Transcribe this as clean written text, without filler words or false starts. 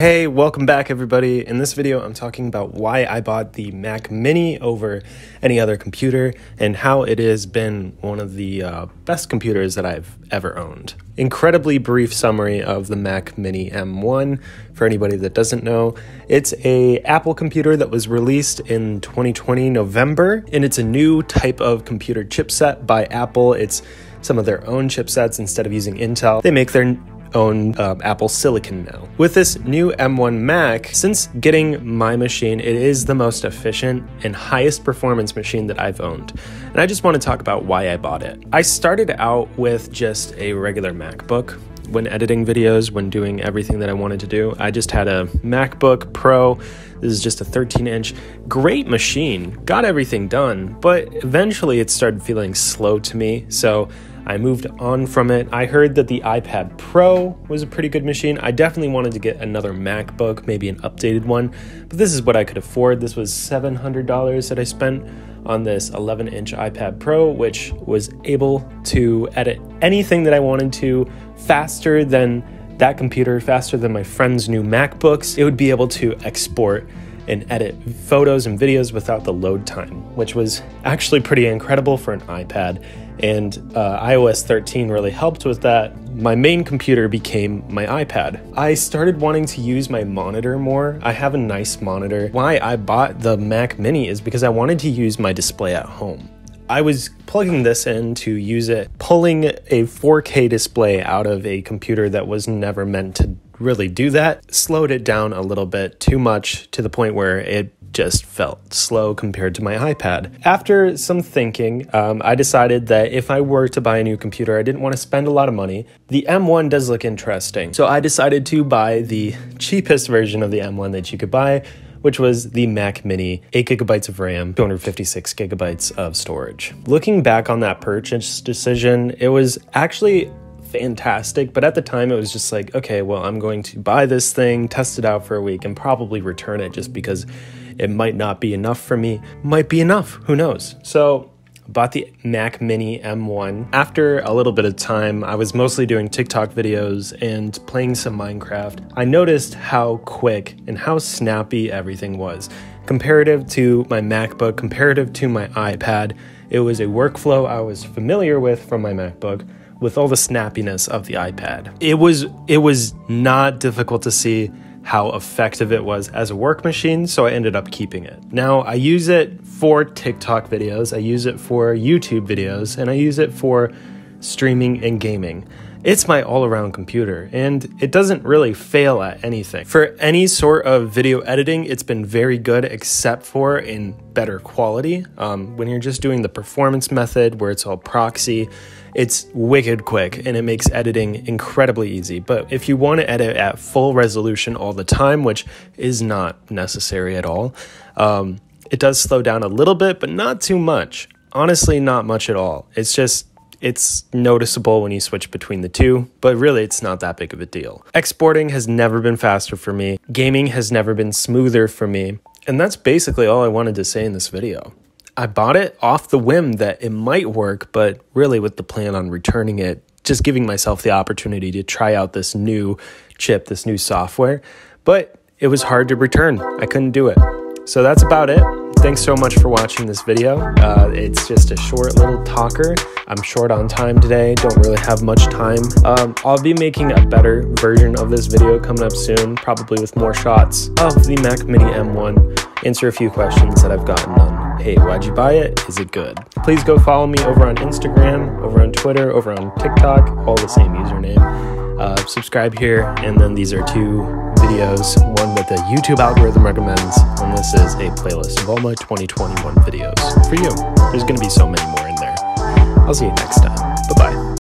Hey, welcome back everybody. In this video, I'm talking about why I bought the Mac Mini over any other computer and how it has been one of the best computers that I've ever owned. Incredibly brief summary of the Mac Mini M1 for anybody that doesn't know. It's a Apple computer that was released in 2020 November, and it's a new type of computer chipset by Apple. It's some of their own chipsets instead of using Intel. They make their own Apple Silicon now. With this new M1 Mac, since getting my machine, it is the most efficient and highest performance machine that I've owned. And I just want to talk about why I bought it. I started out with just a regular MacBook. When editing videos, when doing everything that I wanted to do, I just had a MacBook Pro. This is just a 13-inch, great machine, got everything done, but eventually it started feeling slow to me, so I moved on from it. I heard that the iPad Pro was a pretty good machine. I definitely wanted to get another MacBook, maybe an updated one, but this is what I could afford. This was $700 that I spent on this 11-inch iPad Pro, which was able to edit anything that I wanted to faster than that computer, faster than my friend's new MacBooks. It would be able to export and edit photos and videos without the load time, which was actually pretty incredible for an iPad. And iOS 13 really helped with that. My main computer became my iPad. I started wanting to use my monitor more. I have a nice monitor. Why I bought the Mac Mini is because I wanted to use my display at home. I was plugging this in to use it, pulling a 4K display out of a computer that was never meant to really do that, slowed it down a little bit too much to the point where it just felt slow compared to my iPad. After some thinking, I decided that if I were to buy a new computer, I didn't want to spend a lot of money. The M1 does look interesting, so I decided to buy the cheapest version of the M1 that you could buy, which was the Mac Mini, 8 gigabytes of RAM, 256 gigabytes of storage. Looking back on that purchase decision, it was actually fantastic, but at the time it was just like, okay, well, I'm going to buy this thing, test it out for a week, and probably return it just because it might not be enough for me. Might be enough, who knows? So bought the Mac Mini M1. After a little bit of time, I was mostly doing TikTok videos and playing some Minecraft. I noticed how quick and how snappy everything was. Comparative to my MacBook, comparative to my iPad, it was a workflow I was familiar with from my MacBook with all the snappiness of the iPad. It was not difficult to see how effective it was as a work machine, so I ended up keeping it. Now, I use it for TikTok videos, I use it for YouTube videos, and I use it for streaming and gaming. It's my all-around computer, and it doesn't really fail at anything. For any sort of video editing, it's been very good, except for in better quality. When you're just doing the performance method, where it's all proxy, it's wicked quick, and it makes editing incredibly easy. But if you want to edit at full resolution all the time, which is not necessary at all, it does slow down a little bit, but not too much. Honestly, not much at all. It's noticeable when you switch between the two, but really it's not that big of a deal. Exporting has never been faster for me. Gaming has never been smoother for me. And that's basically all I wanted to say in this video. I bought it off the whim that it might work, but really with the plan on returning it, just giving myself the opportunity to try out this new chip, this new software. But it was hard to return. I couldn't do it. So that's about it. Thanks so much for watching this video. It's just a short little talker. I'm short on time today, don't really have much time. I'll be making a better version of this video coming up soon, probably with more shots of the Mac Mini M1, answer a few questions that I've gotten on, hey, why'd you buy it? Is it good? Please go follow me over on Instagram, over on Twitter, over on TikTok, all the same username. Subscribe here, and then these are two videos, one that the YouTube algorithm recommends, and this is a playlist of all my 2021 videos for you. There's going to be so many more in there. I'll see you next time. Bye-bye.